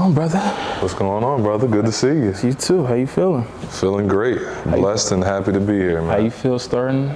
on, brother? What's going on, brother? Good to see you. You too. How you feeling? Feeling great. Blessed and happy to be here, man. How you feel starting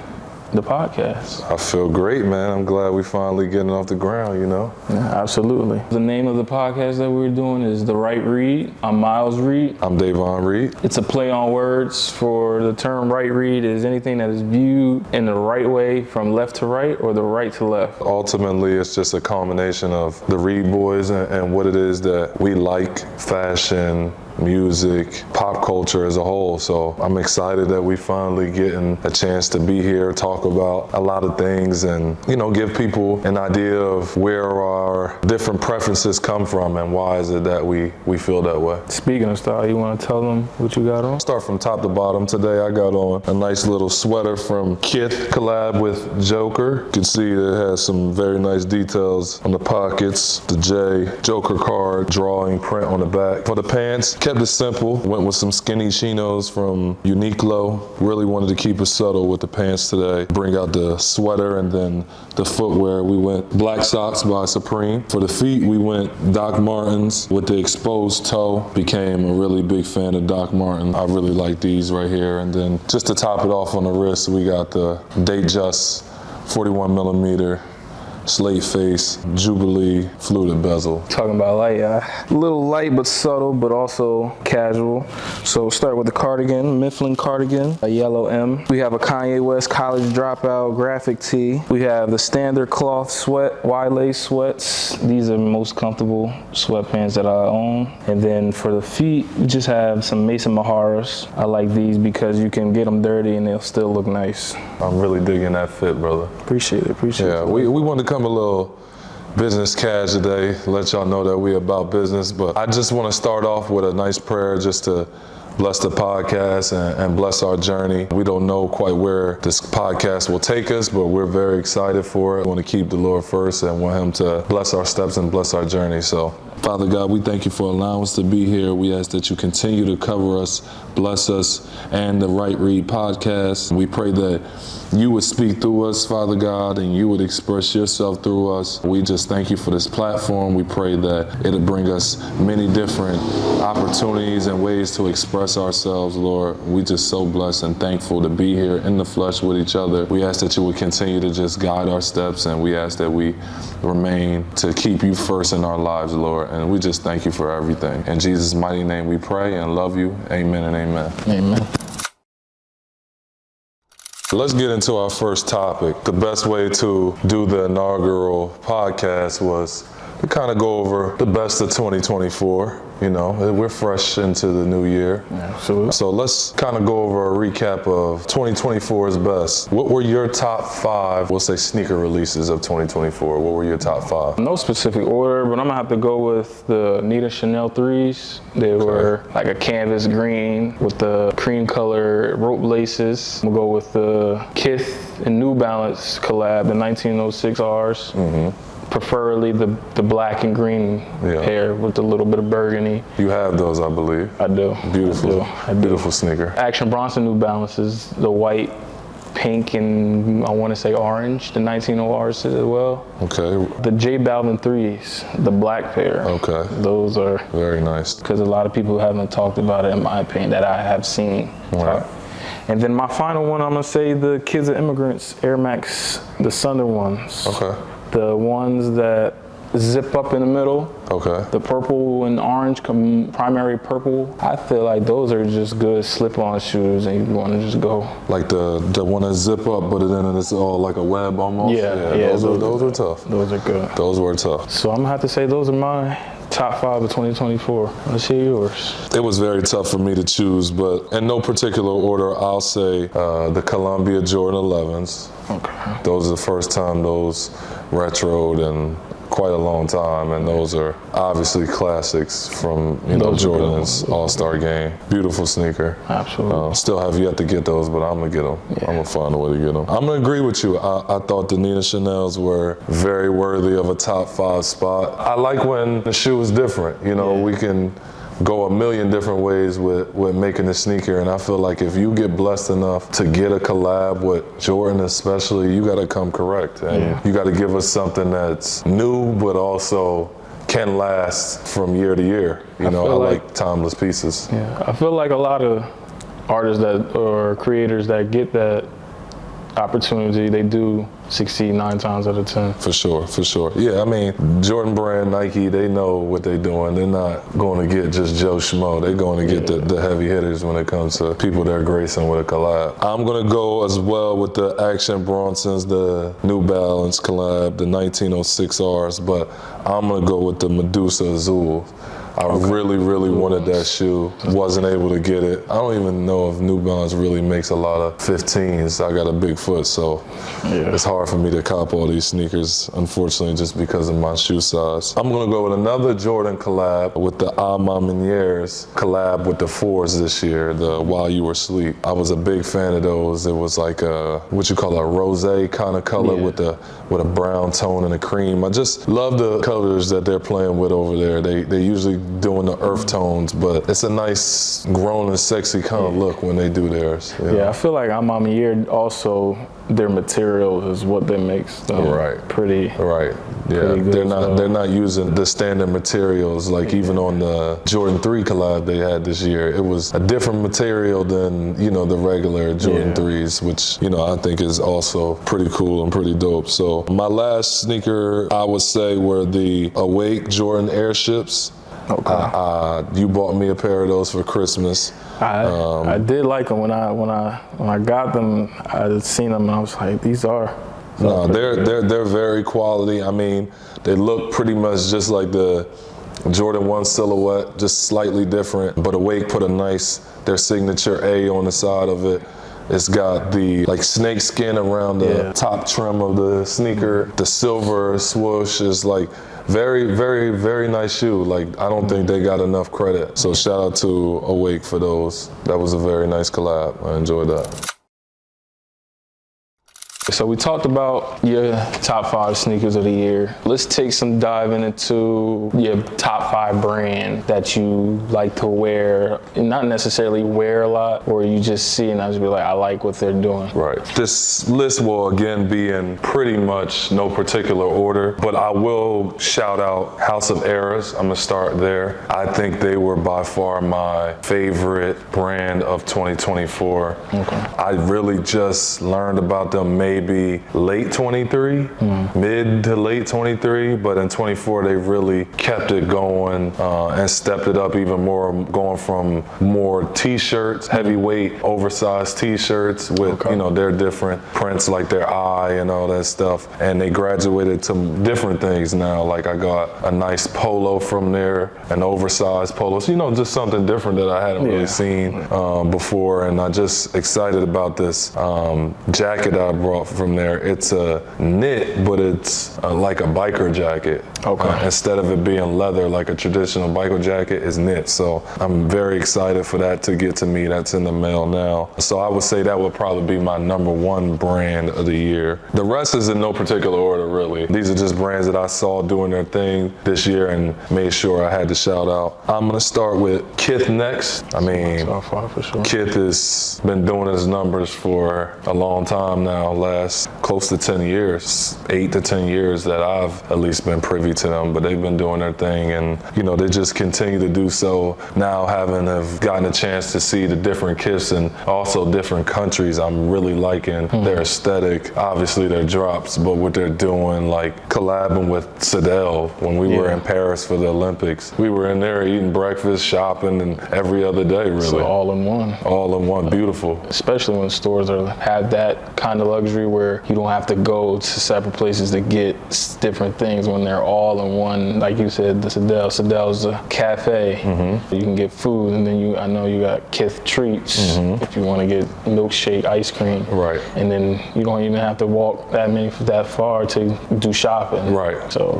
the podcast? I feel great, man. I'm glad we finally getting off the ground, you know? Yeah, absolutely. The name of the podcast that we're doing is The Right Read. I'm Miles Reed. I'm Davon Reed. It's a play on words for the term right read is anything that is viewed in the right way from left to right or the right to left. Ultimately, it's just a combination of the Reed boys and what it is that we like, fashion, music, pop culture as a whole. So I'm excited that we finally getting a chance to be here, talk about a lot of things and, you know, give people an idea of where our different preferences come from and why is it that we feel that way. Speaking of style, you want to tell them what you got on? Start from top to bottom. Today I got on a nice little sweater from Kith collab with Joker. You can see it has some very nice details on the pockets, the J, Joker card, drawing print on the back. For the pants, kept it simple, went with some skinny chinos from Uniqlo. Really wanted to keep it subtle with the pants today. Bring out the sweater and then the footwear. We went black socks by Supreme. For the feet, we went Doc Martens with the exposed toe. Became a really big fan of Doc Marten. I really like these right here. And then just to top it off on the wrist, we got the Datejust 41 millimeter slate face, Jubilee fluted bezel. Talking about light, a little light but subtle, but also casual. So start with the cardigan, Mifflin cardigan, a yellow M. We have a Kanye West college dropout graphic tee. We have the standard cloth sweat, wide lace sweats. These are the most comfortable sweatpants that I own. And then for the feet, we just have some Mason Maharas. I like these because you can get them dirty and they'll still look nice. I'm really digging that fit, brother. Appreciate it, appreciate it. Yeah, we want to come a little business cash today, let y'all know that we about business, but I just want to start off with a nice prayer just to bless the podcast and bless our journey. We don't know quite where this podcast will take us, but we're very excited for it. We want to keep the Lord first and want him to bless our steps and bless our journey. So Father God, we thank you for allowing us to be here. We ask that you continue to cover us, bless us, and the Right Read podcast. We pray that you would speak through us, Father God, and you would express yourself through us. We just thank you for this platform. We pray that it'll bring us many different opportunities and ways to express ourselves, Lord. We just so blessed and thankful to be here in the flesh with each other. We ask that you would continue to just guide our steps, and we ask that we remain to keep you first in our lives, Lord. And we just thank you for everything. In Jesus' mighty name we pray and love you. Amen and amen. Amen. Let's get into our first topic. The best way to do the inaugural podcast was to kind of go over the best of 2024. You know, we're fresh into the new year. Absolutely. So let's kind of go over a recap of 2024's best. What were your top 5, we'll say sneaker releases of 2024? What were your top 5? No specific order, but I'm gonna have to go with the Nita Chanel 3s. They were like a canvas green with the cream color rope laces. We'll go with the Kith and New Balance collab, the 1906 Rs. Preferably the black and green pair with a little bit of burgundy. You have those, I believe. I do. Beautiful. I do. Beautiful sneaker. Action Bronson New Balances, the white, pink, and I want to say orange, the 190 Rs as well. Okay. The J Balvin 3s, the black pair. Okay. Those are very nice. Because a lot of people haven't talked about it, in my opinion, that I have seen. Right. And then my final one, I'm gonna say the Kids of Immigrants Air Max, the Thunder ones. Okay. The ones that zip up in the middle. Okay. The purple and orange, primary purple. I feel like those are just good slip-on shoes and you want to just go. Like the one that zip up, but then it's all like a web almost? Yeah. Those are tough. Those are good. Those were tough. So I'm gonna have to say those are my top 5 of 2024. Let's hear yours. It was very tough for me to choose, but in no particular order, I'll say the Columbia Jordan 11s. Okay. Those are the first time those retroed in quite a long time, and those are obviously classics from Jordan's All-Star game. Beautiful sneaker. Absolutely. Still have yet to get those, but I'm gonna get them. Yeah. I'm gonna find a way to get them. I'm gonna agree with you. I thought the Nina Chanels were very worthy of a top 5 spot. I like when the shoe is different. You know, we can go a million different ways with making a sneaker, and I feel like if you get blessed enough to get a collab with Jordan especially, you gotta come correct, and you gotta give us something that's new but also can last from year to year. You know, I like timeless pieces. Yeah, I feel like a lot of artists or creators that get that opportunity, they do succeed 9 times out of 10. For sure, for sure. Yeah, I mean, Jordan Brand, Nike, they know what they're doing. They're not going to get just Joe Schmo. They're going to get the heavy hitters when it comes to people they're gracing with a collab. I'm going to go as well with the Action Bronsons, the New Balance collab, the 1906 Rs, but I'm going to go with the Medusa Azul. I really, really wanted that shoe. Wasn't able to get it. I don't even know if New Balance really makes a lot of 15s. I got a big foot, so it's hard for me to cop all these sneakers, unfortunately, just because of my shoe size. I'm gonna go with another Jordan collab with the A Ma Manières collab with the 4s this year, the While You Were Asleep. I was a big fan of those. It was like a, what you call a rosé kind of color with a brown tone and a cream. I just love the colors that they're playing with over there. They usually doing the earth tones, but it's a nice grown and sexy kind of look when they do theirs. Yeah, I feel like A Ma Manière also, their material is what that makes them pretty. Right. Yeah, they're not using the standard materials like even on the Jordan 3 collab they had this year. It was a different material than, you know, the regular Jordan 3s, which, you know, I think is also pretty cool and pretty dope. So my last sneaker I would say were the Awake Jordan Airships. Okay. You bought me a pair of those for Christmas. I did like them when I got them. I had seen them and I was like, these are. No, they're very quality. I mean, they look pretty much just like the Jordan 1 silhouette, just slightly different. But Awake put their signature A on the side of it. It's got the like snake skin around the top trim of the sneaker. The silver swoosh is like very, very, very nice shoe. Like, I don't think they got enough credit. So shout out to Awake for those. That was a very nice collab. I enjoyed that. So we talked about your top 5 sneakers of the year. Let's take some diving into your top 5 brand that you like to wear, and not necessarily wear a lot, or you just see and I just be like, I like what they're doing. Right. This list will again be in pretty much no particular order, but I will shout out House of Eras. I'm gonna start there. I think they were by far my favorite brand of 2024. Okay. I really just learned about them maybe late 23, mid to late 23, but in 24 they really kept it going and stepped it up even more, going from more t-shirts, heavyweight, oversized t-shirts with you know their different prints like their eye and all that stuff, and they graduated to different things now. Like I got a nice polo from there, an oversized polo, so, you know, just something different that I hadn't really seen before, and I'm just excited about this jacket I brought from there. It's a knit, but it's like a biker jacket. Instead of it being leather like a traditional biker jacket, it's knit. So I'm very excited for that to get to me. That's in the mail now. So I would say that would probably be my number 1 brand of the year. The rest is in no particular order, really. These are just brands that I saw doing their thing this year and made sure I had to shout out. I'm gonna start with Kith next. I mean, Kith has been doing his numbers for a long time now, last close to 10 years, 8 to 10 years that I've at least been privy to them, but they've been doing their thing, and you know, they just continue to do so. Now have gotten a chance to see the different Kiths and also different countries, I'm really liking their aesthetic, obviously their drops, but what they're doing, like collabing with Sedell when we were in Paris for the Olympics. We were in there eating breakfast, shopping, and every other day, really. So all in one. All in one, beautiful. Especially when stores have that kind of luxury where you don't have to go to separate places to get different things when they're all in one. Like you said, the Sedell's a cafe. You can get food, and then I know you got Kith treats if you want to get milkshake ice cream. Right. And then you don't even have to walk that far to do shopping. Right. So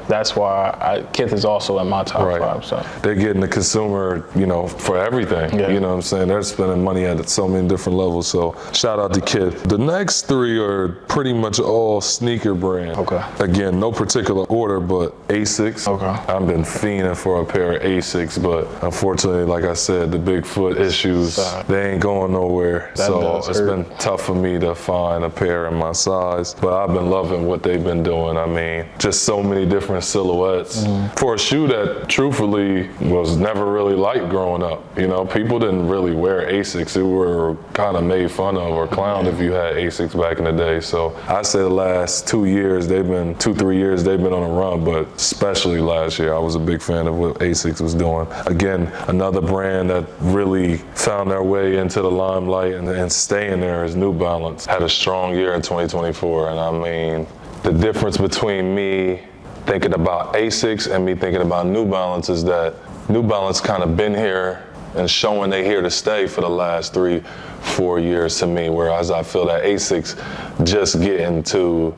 that's why Kith is also in my top 5. So they're getting the consumer, you know, for everything. You know what I'm saying? They're spending money at so many different levels. So shout out to Kith. The next 3 we are pretty much all sneaker brand. Okay. Again, no particular order, but Asics. Okay. I've been fiending for a pair of Asics, but unfortunately, like I said, the big foot issues, they ain't going nowhere. So it's been tough for me to find a pair in my size, but I've been loving what they've been doing. I mean, just so many different silhouettes. For a shoe that truthfully was never really liked growing up. You know, people didn't really wear Asics. They were kind of made fun of or clowned if you had Asics back in the day. So I say the last 2 years, 2-3 years, they've been on a run, but especially last year, I was a big fan of what Asics was doing. Again, another brand that really found their way into the limelight and staying there is New Balance. Had a strong year in 2024, and I mean, the difference between me thinking about Asics and me thinking about New Balance is that New Balance kind of been here and showing they here to stay for the last 3-4 years to me, whereas I feel that Asics just getting to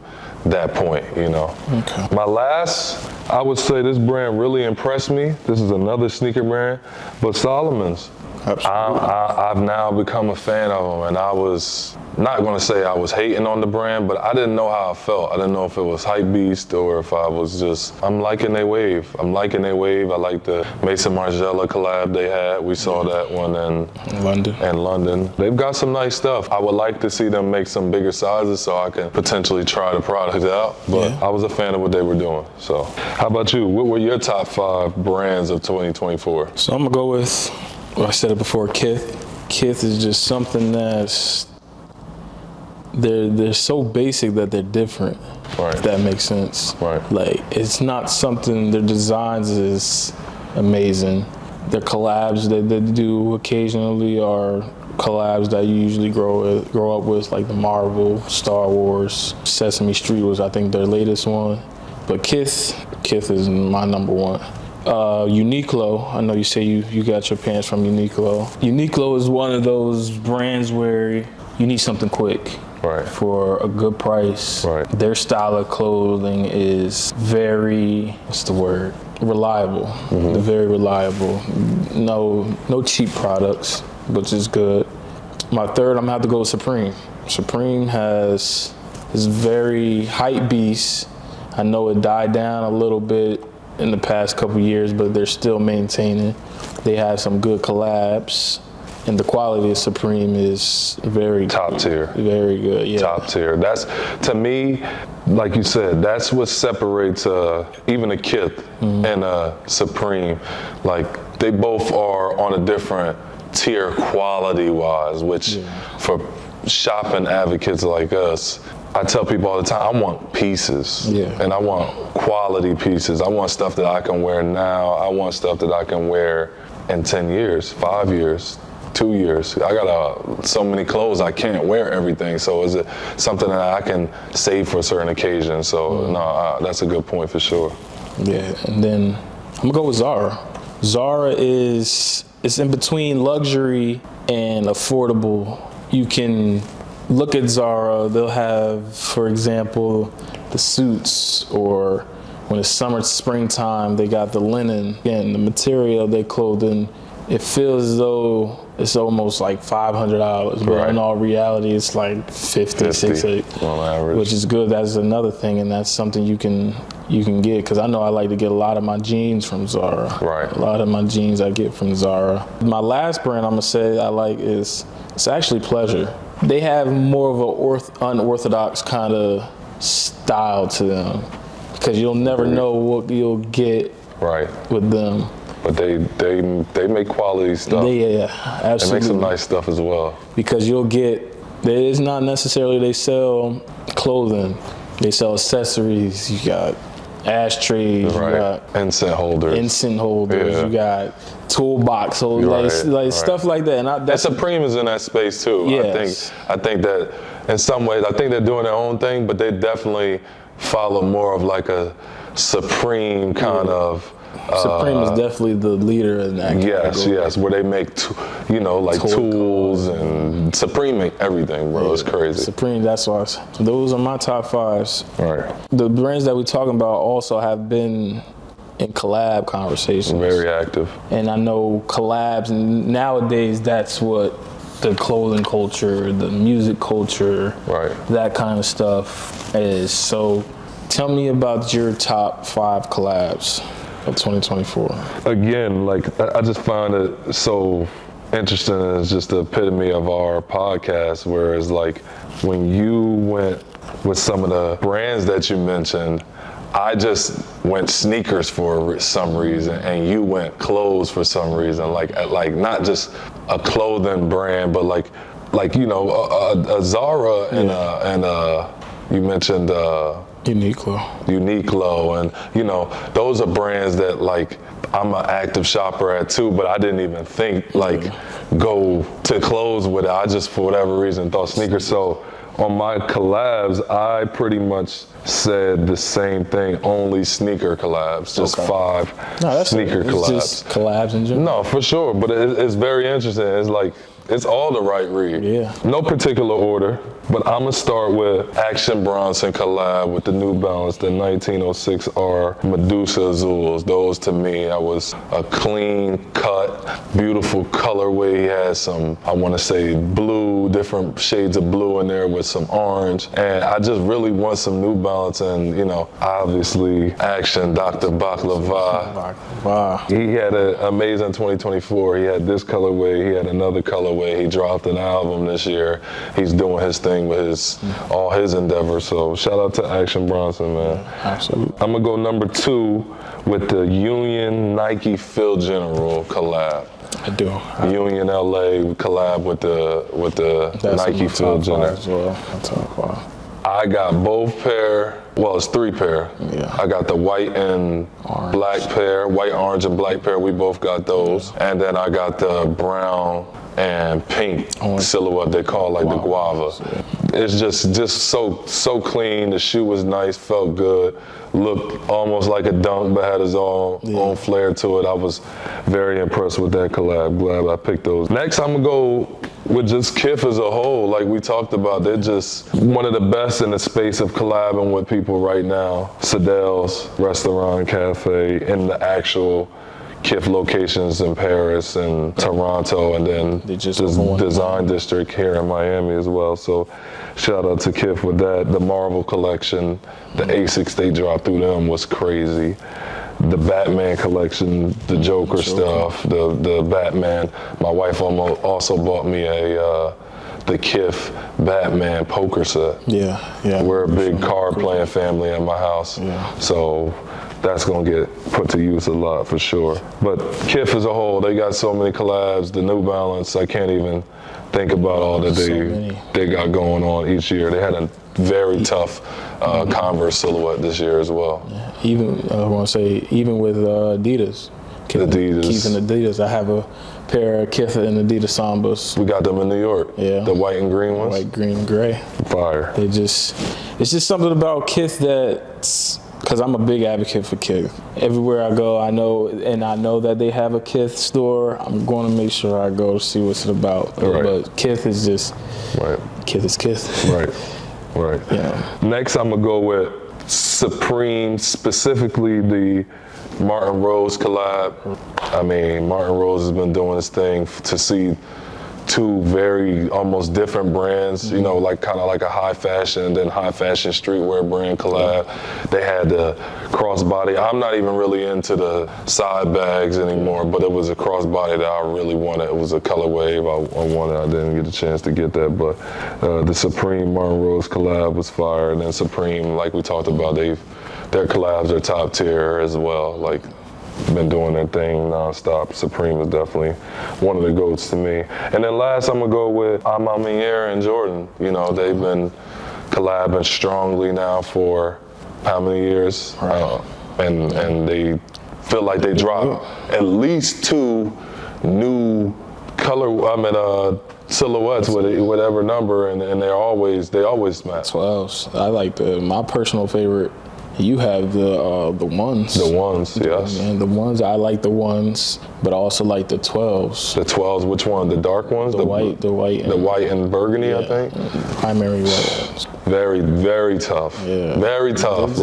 that point, you know. Okay. My last, I would say this brand really impressed me. This is another sneaker brand, but Solomon's. Absolutely. I've now become a fan of them, and I was not going to say I was hating on the brand, but I didn't know how I felt. I didn't know if it was hype beast or if I was just, I'm liking their wave. I like the Mason Margiela collab they had. We saw that one in London. They've got some nice stuff. I would like to see them make some bigger sizes so I can potentially try the product out, but I was a fan of what they were doing. So how about you? What were your top 5 brands of 2024? So I'm gonna go with, well, I said it before, Kith. Kith is just something that's, they're so basic that they're different. Right. If that makes sense. Right. Like, it's not something, their designs is amazing. Their collabs that they do occasionally are collabs that you usually grow up with, like the Marvel, Star Wars, Sesame Street was, I think, their latest one. But Kith is my number one. Uniqlo, I know you say you got your pants from Uniqlo. Uniqlo is one of those brands where you need something quick. Right. For a good price. Right. Their style of clothing is very, reliable. They're very reliable. No cheap products, which is good. My third, I'm gonna have to go with Supreme. Supreme is very hype beast. I know it died down a little bit in the past couple years, but they're still maintaining. They have some good collabs. And the quality of Supreme is very top tier. Very good, yeah. Top tier. That's, to me, like you said, that's what separates even a Kith and a Supreme. Like, they both are on a different tier quality-wise, which for shopping advocates like us, I tell people all the time, I want pieces. And I want quality pieces. I want stuff that I can wear now. I want stuff that I can wear in 10 years, 5 years. 2 years. I got so many clothes, I can't wear everything. So is it something that I can save for certain occasions? So that's a good point for sure. Yeah, and then I'm gonna go with Zara. Zara it's in between luxury and affordable. You can look at Zara, they'll have, for example, the suits, or when it's summer, springtime, they got the linen. Again, the material they clothe in, it feels as though it's almost like $500, but in all reality, it's like 50, 60 on average, which is good. That's another thing, and that's something you can get, because I know I like to get a lot of my jeans from Zara. Right. A lot of my jeans I get from Zara. My last brand I'm gonna say I like it's actually Pleasure. They have more of an unorthodox kind of style to them, because you'll never know what you'll get with them. But they make quality stuff. Absolutely. They make some nice stuff as well. Because it's not necessarily they sell clothing. They sell accessories. You got ashtrays. You got incense holders. You got toolbox holders, stuff like that. And Supreme is in that space too. Yes. I think that in some ways, I think they're doing their own thing, but they definitely follow more of like a Supreme kind of. Supreme is definitely the leader in that category. Yes, where they make, tools, and Supreme make everything, bro. It's crazy. Supreme, that's why. Those are my top 5s. Right. The brands that we're talking about also have been in collab conversations. Very active. And I know collabs, and nowadays that's what the clothing culture, the music culture, Right. that kind of stuff is. So tell me about your top 5 collabs of 2024. Again, like I just find it so interesting. It's just the epitome of our podcast, whereas like when you went with some of the brands that you mentioned, I just went sneakers for some reason, and you went clothes for some reason. Like not just a clothing brand, but like you know a Zara and you mentioned Uniqlo, and you know those are brands that like I'm an active shopper at too, but I didn't even think like go to clothes with it. I just for whatever reason thought sneakers. So on my collabs, I pretty much said the same thing, only sneaker collabs, just 5 sneaker collabs. Just collabs in general? No, for sure, but it's very interesting. It's like, it's all the right read. Yeah. No particular order, but I'm gonna start with Action Bronson collab with the New Balance, the 1906R Medusa Azules. Those to me, that was a clean cut, beautiful colorway. He had some, I wanna say blue, different shades of blue in there with some orange. And I just really want some New Balance, and you know, obviously Action, Dr. Baklava. He had an amazing 2024. He had this colorway, he had another colorway. He dropped an album this year. He's doing his thing with all his endeavors. So shout out to Action Bronson, man. Yeah, absolutely. I'm gonna go number 2 with the Union Nike Phil General collab. I do. Union LA collab with the Nike Phil General. As well. Top 5. I got both pair. Well, it's 3 pair. Yeah. I got the white and black pair, white, orange, and black pair. We both got those. Yeah. And then I got the brown and pink silhouette they call like the guava. Yeah. It's just so clean. The shoe was nice, felt good, looked almost like a dunk, but had its own flair to it. I was very impressed with that collab. Glad I picked those. Next, I'm gonna go with just Kith as a whole. Like we talked about, they're just one of the best in the space of collabing with people right now. Sadel's Restaurant Cafe in the actual Kith locations in Paris and Toronto, and then just Design District here in Miami as well. So shout out to Kith with that. The Marvel collection, the Asics they dropped through them was crazy. The Batman collection, the Joker stuff, the Batman. My wife also bought me the Kith Batman poker set. Yeah. We're a big card playing family at my house. Yeah. So that's gonna get put to use a lot for sure. But Kith as a whole, they got so many collabs. The New Balance, I can't even think about all that they got going on each year. They had a very tough Converse silhouette this year as well. Yeah. Even I want to say, even with Adidas. Keith and Adidas, I have a pair of Kith and Adidas Sambas. We got them in New York. Yeah. The white and green ones. White, green, and gray. Fire. It's just something about Kith that's, because I'm a big advocate for Kith. Everywhere I go, I know that they have a Kith store. I'm going to make sure I go to see what's it about. Right. But Kith is just, Kith is Kith. Right. Yeah. Next, I'm gonna go with Supreme, specifically the Martin Rose collab. I mean, Martin Rose has been doing his thing to see 2 very almost different brands, you know, like kind of like a high fashion and then high fashion streetwear brand collab. They had the crossbody. I'm not even really into the side bags anymore, but it was a crossbody that I really wanted. It was a color wave I wanted. I didn't get a chance to get that, but the Supreme Martin Rose collab was fire. And then Supreme, like we talked about, their collabs are top tier as well. Like, been doing their thing nonstop. Supreme is definitely one of the GOATs to me. And then last, I'm gonna go with Amamier and Jordan. You know, they've been collabing strongly now for how many years? Right. And they feel like they drop at least 2 new silhouettes with whatever number, and they always smash. 12s. I like my personal favorite. You have the ones. The ones, yes. And the ones, I like the ones, but I also like the 12s. The 12s, which one? The dark ones? The white. The white and burgundy, I think. Primary white ones. Very, very tough. Yeah. Very tough.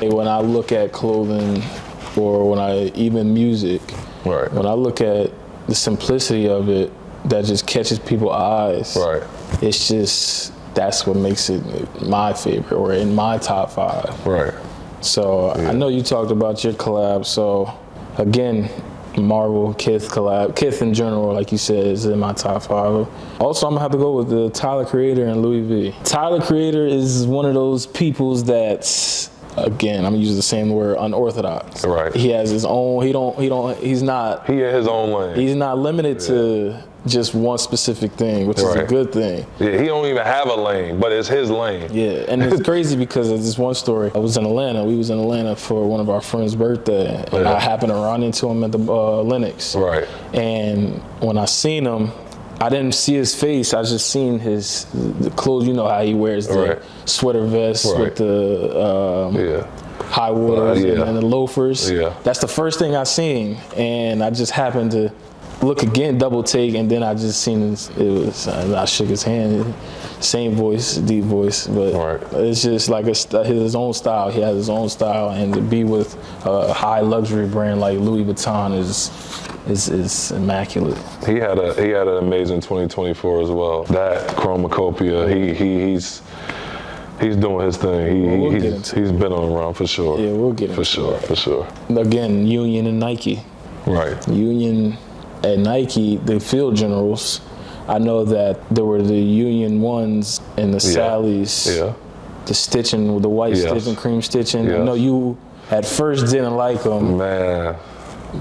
When I look at clothing, or even music, right. When I look at the simplicity of it, that just catches people's eyes. Right. It's just, that's what makes it my favorite, or in my top 5. Right. So I know you talked about your collab. So again, Marvel, Kith collab. Kith in general, like you said, is in my top 5. Also, I'm gonna have to go with the Tyler Creator and Louis V. Tyler Creator is one of those peoples that's, again, I'm gonna use the same word, unorthodox. Right. He has his own, he's not. He in his own lane. He's not limited to just one specific thing, which is a good thing. Yeah, he don't even have a lane, but it's his lane. Yeah, and it's crazy because of this one story. I was in Atlanta. We was in Atlanta for one of our friends' birthday, and I happened to run into him at the Linux. Right. And when I seen him, I didn't see his face. I just seen the clothes. You know how he wears the sweater vest with the high waters and the loafers. Yeah. That's the first thing I seen, and I just happened to look again, double take, and then I just seen I shook his hand. Same voice, deep voice, but it's just like his own style. He has his own style, and to be with a high luxury brand like Louis Vuitton is immaculate. He had an amazing 2024 as well. That Chromacopia, he's doing his thing. He's been on the run for sure. Yeah, we'll get into it. For sure. Again, Union and Nike. Right. Union at Nike, the field generals, I know that there were the Union ones and the Sallies, the stitching, the white stitching, cream stitching. I know you at first didn't like them, man.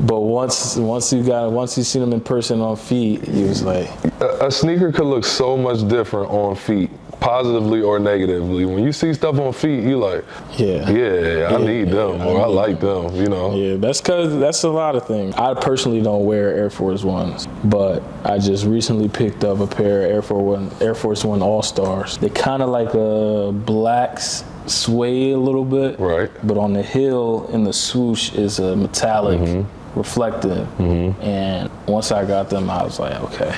But once you seen them in person on feet, you was like, a sneaker could look so much different on feet, positively or negatively. When you see stuff on feet, you like, I need them, or I like them, you know. Yeah, that's a lot of things. I personally don't wear Air Force Ones, but I just recently picked up a pair of Air Force One All-Stars. They kind of like a black sway a little bit, right? But on the heel in the swoosh is a metallic reflective. And once I got them, I was like, okay.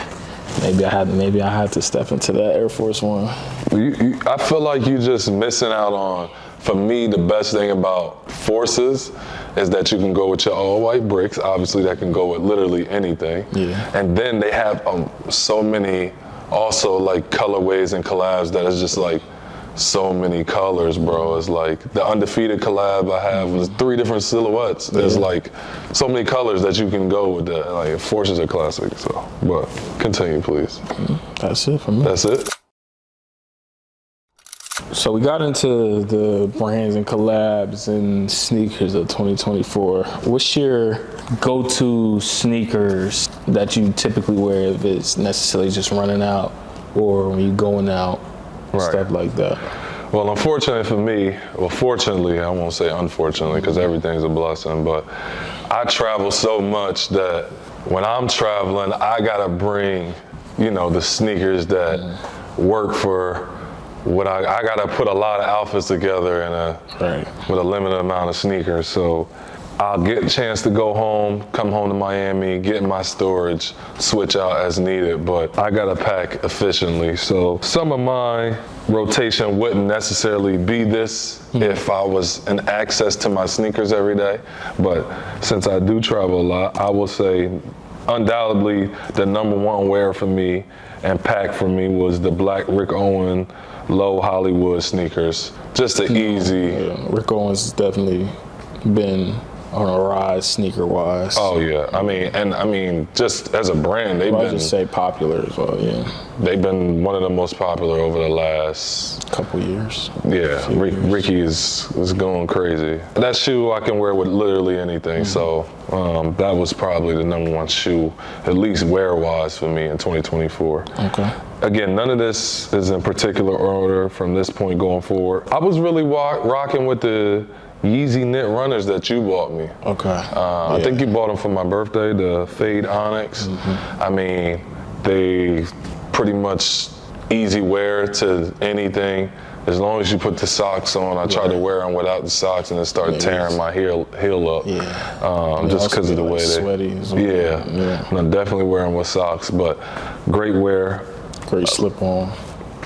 Maybe I had to step into that Air Force One. I feel like you're just missing out on, for me, the best thing about Forces is that you can go with your all white bricks. Obviously, that can go with literally anything. Yeah. And then they have so many also like colorways and collabs that is just like so many colors, bro. It's like the Undefeated collab I have was 3 different silhouettes. There's like so many colors that you can go with that. Like Forces are classic. So, but continue, please. That's it for me. That's it. So we got into the brands and collabs and sneakers of 2024. What's your go-to sneakers that you typically wear if it's necessarily just running out or when you're going out? Stuff like that. Well, unfortunately for me, fortunately, I won't say unfortunately because everything's a blessing, but I travel so much that when I'm traveling, I gotta bring, the sneakers that work for what I gotta put a lot of outfits together with a limited amount of sneakers. So I'll get a chance to go home, come home to Miami, get in my storage, switch out as needed, but I gotta pack efficiently. So some of my rotation wouldn't necessarily be this if I was in access to my sneakers every day. But since I do travel a lot, I will say undoubtedly the number one wear for me and pack for me was the black Rick Owen Low Hollywood sneakers. Just an easy. Yeah, Rick Owen's definitely been on a rise sneaker wise. Oh yeah, I mean, just as a brand, they've been. Just say popular as well. Yeah, they've been one of the most popular over the last couple years. Yeah, Ricky is going crazy. That shoe I can wear with literally anything. So that was probably the number one shoe, at least wear wise for me in 2024. Okay. Again, none of this is in particular order from this point going forward. I was really rocking with the Yeezy knit runners that you bought me. Okay. I think you bought them for my birthday, the Fade Onyx. I mean, they pretty much easy wear to anything. As long as you put the socks on, I tried to wear them without the socks and it started tearing my heel up. Yeah. Just because of the way sweaty. And I definitely wear them with socks, but great wear. Great slip on.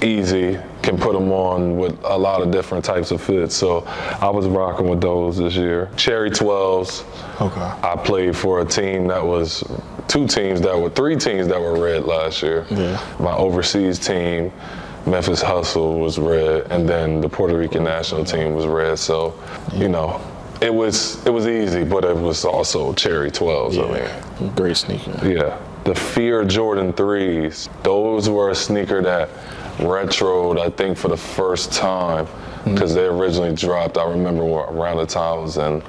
Easy, can put them on with a lot of different types of fits. So I was rocking with those this year. Cherry 12s. Okay. I played for a team that was three teams that were red last year. Yeah. My overseas team, Memphis Hustle, was red, and then the Puerto Rican national team was red. So, you know, it was easy, but it was also Cherry 12s. Yeah. I mean, Great sneaker. yeah. The Fear Jordan 3s, those were a sneaker that retroed, I think, for the first time, because they originally dropped, I remember around the time I was in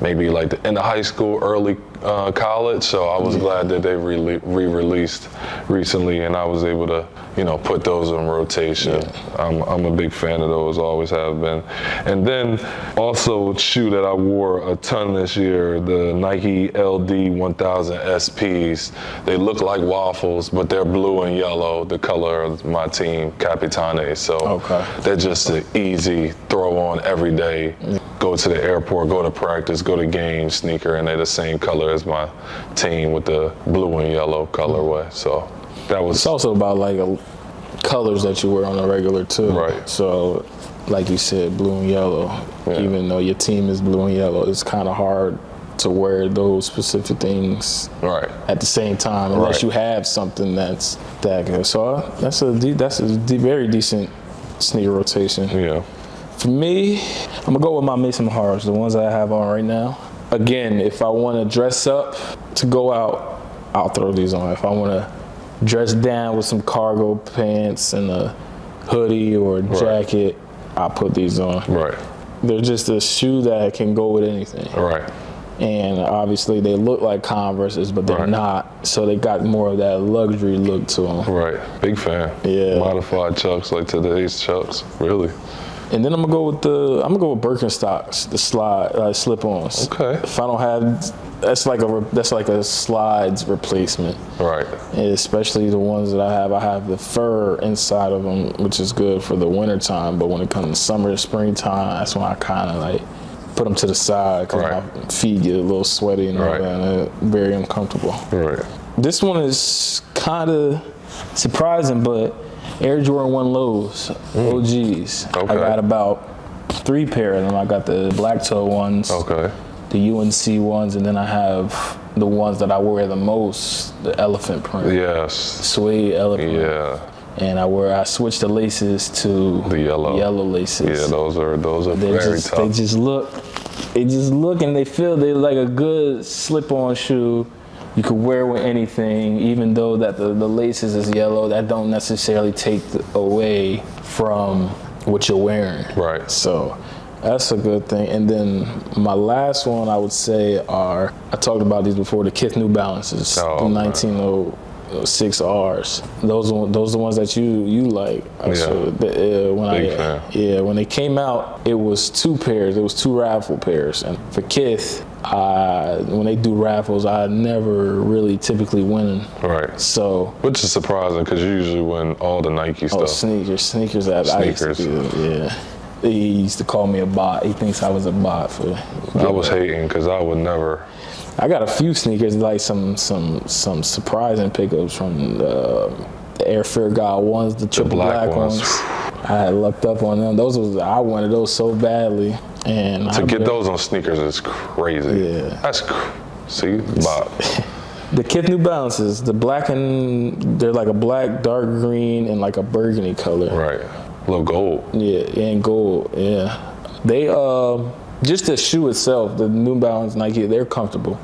maybe like in the high school, early college, so I was glad that they re-released recently, and I was able to, you know, put those in rotation. I'm a big fan of those, always have been. And then also shoe that I wore a ton this year, the Nike LD 1000 SPs. They look like waffles, but they're blue and yellow, the color of my team, Capitane. So they're just an easy throw on every day. Go to the airport, go to practice, go to games sneaker, and they're the same color as my team with the blue and yellow colorway. So that was. It's also about like colors that you wear on a regular too. Right. So, like you said, blue and yellow. Yeah. Even though your team is blue and yellow, it's kind of hard to wear those specific things at the same time unless you have something that's that good. So that's a very decent sneaker rotation. Yeah. For me, I'm gonna go with my Mason Maharas, the ones that I have on right now. Again, if I want to dress up to go out, I'll throw these on. If I want to dress down with some cargo pants and a hoodie or a jacket, I'll put these on. Right. They're just a shoe that can go with anything. Right. And obviously they look like Converses, but they're not. So they got more of that luxury look to them. Right. Big fan. Yeah. Modified Chucks, like today's Chucks, really. And then I'm gonna go with Birkenstocks, the slip-ons. Okay. If I don't have, that's like a slides replacement. Right. And especially the ones that I have the fur inside of them, which is good for the winter time. But when it comes to summer, springtime, that's when I kind of like put them to the side because my feet get a little sweaty and all that, and they're very uncomfortable. Right. This one is kind of surprising, but Air Jordan 1 Lows, OGs. Okay. I got about 3 pair of them. I got the black toe ones, the UNC ones, and then I have the ones that I wear the most, the elephant print. Yes. Suede elephant. Yeah. And I switched the laces to the yellow laces. Yeah, those are very tough. They just look and they feel they're like a good slip-on shoe. You could wear with anything, even though that the laces is yellow. That don't necessarily take away from what you're wearing. Right. So that's a good thing. And then my last one I would say I talked about these before, the Kith New Balances, the 1906 Rs. Those are the ones that you like. When they came out, it was 2 pairs. It was 2 raffle pairs. And for Kith, when they do raffles, I never really typically win. Right. So, which is surprising because you usually win all the Nike stuff. Sneakers. I used to do, He used to call me a bot. He thinks I was a bot I was hating because I would never. I got a few sneakers, like some surprising pickups from the Air Fear God ones, the triple black ones. I had lucked up on them. I wanted those so badly. And to get those on sneakers is crazy. Yeah. That's Bob. The Kith New Balances, the black they're like a black, dark green, and like a burgundy color. Right. A little gold. Yeah, and gold. Yeah. They just the shoe itself, the New Balance Nike, they're comfortable.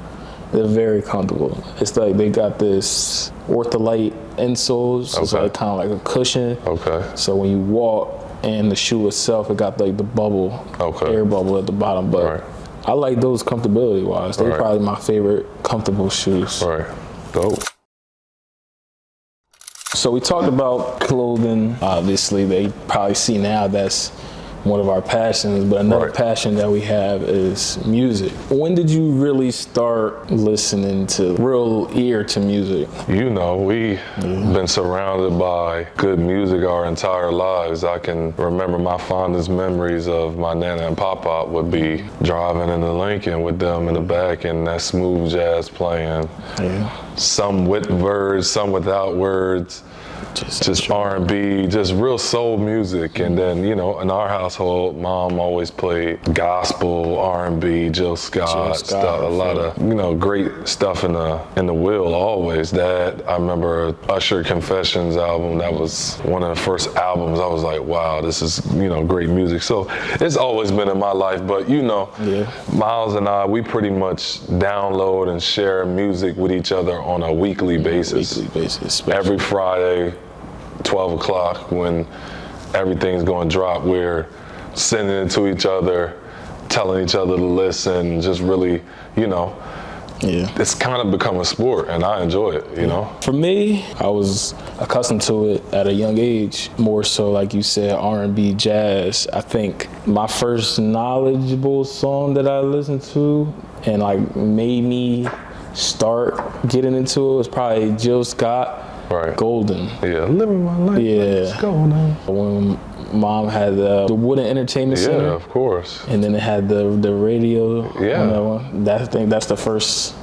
They're very comfortable. It's like they got this ortholite insoles. It's like kind of like a cushion. Okay. So when you walk, and the shoe itself, it got like the bubble, air bubble at the bottom. But I like those comfortability wise. They're probably my favorite comfortable shoes. Right. Dope. So we talked about clothing. Obviously, they probably see now that's one of our passions, but another passion that we have is music. When did you really start listening to real ear to music? You know, we've been surrounded by good music our entire lives. I can remember my fondest memories of my Nana and Papa would be driving in the Lincoln with them in the back and that smooth jazz playing. Yeah. Some with words, some without words. just R&B, just real soul music. And then, you know, in our household, mom always played gospel, R&B, Jill Scott stuff, a lot of, you know, great stuff in the wheel always. Dad, I remember Usher Confessions album. That was one of the first albums. I was like, wow, this is, you know, great music. So it's always been in my life. But, you know, Miles and I, we pretty much download and share music with each other on a weekly basis. Every Friday, 12 o'clock, when everything's going to drop, we're sending it to each other, telling each other to listen, just really, you know, it's kind of become a sport, and I enjoy it, you know? For me, I was accustomed to it at a young age, more so, like you said, R&B, jazz. I think my first knowledgeable song that I listened to and like made me start getting into it was probably Jill Scott, Golden. Yeah, living my life. Let's go now. When mom had the Wooden Entertainment Center. Yeah, of course. And then it had the radio. Yeah. On that one. I think that's the first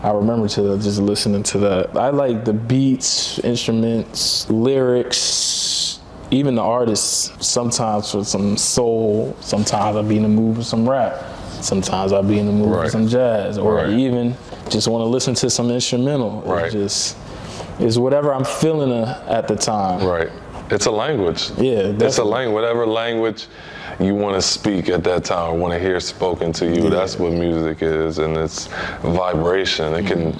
I remember to just listening to that. I like the beats, instruments, lyrics, even the artists. Sometimes for some soul, sometimes I'll be in the mood for some rap. Sometimes I'll be in the mood for some jazz, or even just want to listen to some instrumental. It's whatever I'm feeling at the time. Right. It's a language. Yeah, definitely. It's a language. Whatever language you want to speak at that time, or want to hear spoken to you, that's what music is, and it's vibration. It can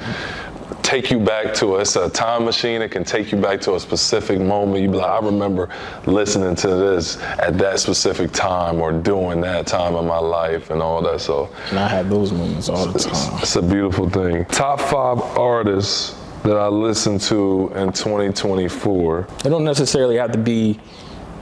take you back to it's a time machine. It can take you back to a specific moment. You be like, I remember listening to this at that specific time, or doing that time in my life, and all that. So, and I have those moments all the time. It's a beautiful thing. Top 5 artists that I listened to in 2024. It don't necessarily have to be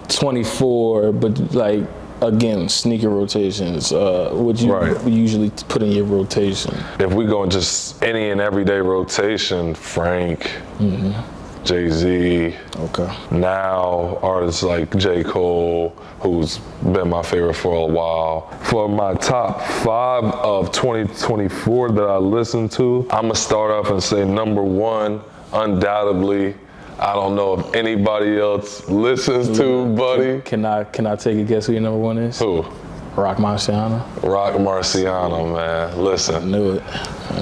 24, but like, again, sneaker rotations. What you usually put in your rotation? If we go just any and everyday rotation, Frank, Jay-Z, now artists like J. Cole, who's been my favorite for a while. For my top 5 of 2024 that I listened to, I'm gonna start off and say number 1, undoubtedly, I don't know if anybody else listens to, buddy. Can I take a guess who your number 1 is? Who? Rock Marciano. Rock Marciano, man. Listen. I knew it.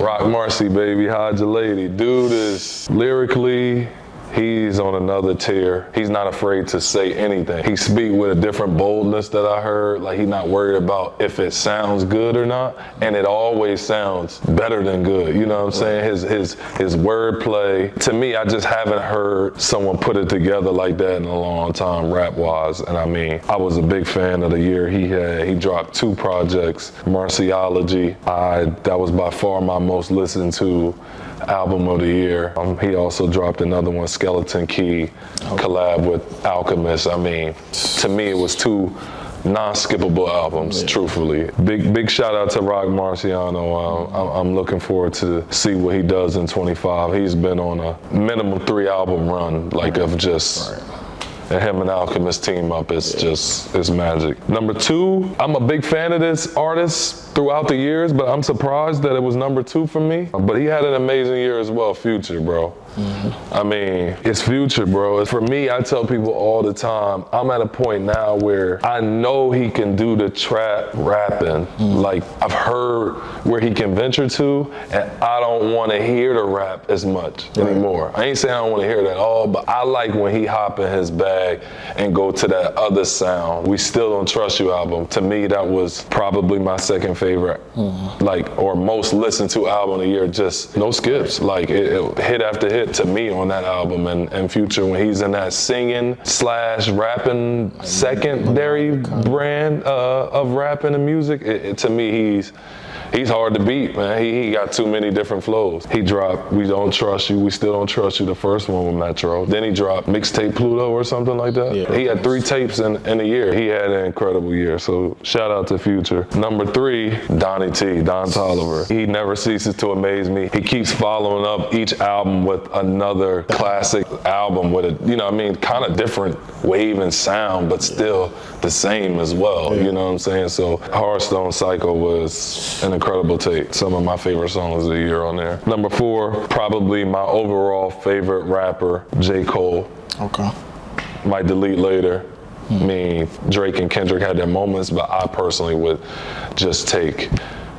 Rock Marcy, baby, hide your lady. Dude is lyrically, he's on another tier. He's not afraid to say anything. He speak with a different boldness that I heard. Like, he's not worried about if it sounds good or not. And it always sounds better than good. You know what I'm saying? His wordplay. To me, I just haven't heard someone put it together like that in a long time, rap-wise. And I mean, I was a big fan of the year he had. He dropped 2 projects, Marciology. That was by far my most listened to album of the year. He also dropped another one, Skeleton Key, collab with Alchemist. I mean, to me, it was 2 non-skippable albums, truthfully. Big shout out to Rock Marciano. I'm looking forward to see what he does in 25. He's been on a minimum 3 album run, like of just, and him and Alchemist team up, it's magic. Number 2, I'm a big fan of this artist throughout the years, but I'm surprised that it was number 2 for me. But he had an amazing year as well, Future, bro. I mean, it's Future, bro. For me, I tell people all the time, I'm at a point now where I know he can do the trap rapping. Like, I've heard where he can venture to, and I don't want to hear the rap as much anymore. I ain't saying I don't want to hear it at all, but I like when he hop in his bag and go to that other sound. We Still Don't Trust You album. To me, that was probably my second favorite, like, or most listened to album of the year. Just no skips. Like, it hit after hit to me on that album. And Future, when he's in that singing / rapping secondary brand of rapping and music, to me, he's hard to beat, man. He got too many different flows. He dropped We Don't Trust You, We Still Don't Trust You, the first one with Metro. Then he dropped Mixtape Pluto or something like that. He had 3 tapes in a year. He had an incredible year, so shout out to Future. Number 3, Donnie T, Don Toliver. He never ceases to amaze me. He keeps following up each album with another classic album with a, you know what I mean, kind of different wave and sound, but still the same as well, you know what I'm saying? So Hearthstone Psycho was an incredible tape. Some of my favorite songs of the year on there. Number 4, probably my overall favorite rapper, J. Cole. Okay. Might delete later. I mean, Drake and Kendrick had their moments, but I personally would just take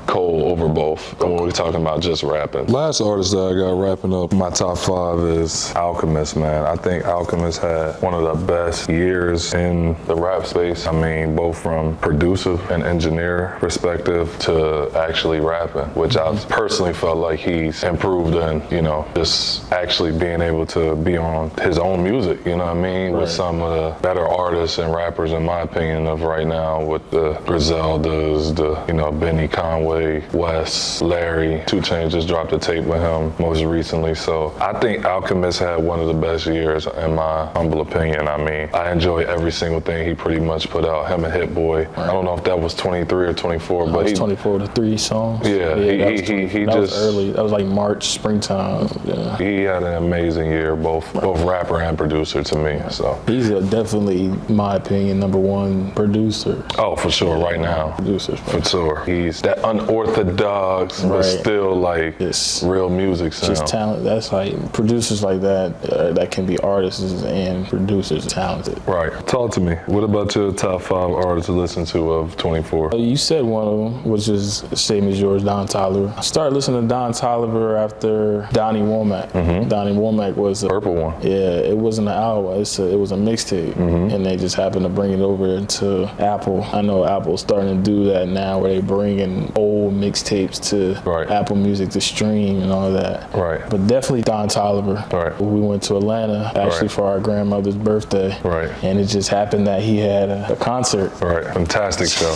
Cole over both when we're talking about just rapping. Last artist that I got wrapping up my top 5 is Alchemist, man. I think Alchemist had one of the best years in the rap space. I mean, both from producer and engineer perspective to actually rapping, which I personally felt like he's improved in, you know, just actually being able to be on his own music, you know what I mean? Right. With some of the better artists and rappers, in my opinion, of right now, with the Griseldas, the, you know, Benny Conway, Wes, Larry, 2 Chainz just dropped a tape with him most recently. So I think Alchemist had one of the best years in my humble opinion. I mean, I enjoy every single thing he pretty much put out, him and Hit Boy. Right. I don't know if that was 23 or 24, but he was 24 to 3 songs. Yeah, that was early. That was like March, springtime. Yeah. He had an amazing year, both rapper and producer to me. So he's definitely, in my opinion, #1 producer. Oh, for sure, right now. Producers, for sure. He's that unorthodox, but still like real music sound. Just talent. That's like producers like that that can be artists and producers talented. Right. Talk to me. What about your top 5 artists to listen to of 24? You said one of them, which is the same as yours, Don Toliver. I started listening to Don Toliver after Donnie Womack. Donnie Womack was a Purple One. Yeah, it wasn't an album. It was a mixtape, and they just happened to bring it over into Apple. I know Apple's starting to do that now, where they bring in old mixtapes to Apple Music to stream and all that. Right. But definitely Don Toliver. Right. We went to Atlanta actually for our grandmother's birthday. Right. And it just happened that he had a concert. Right. Fantastic show.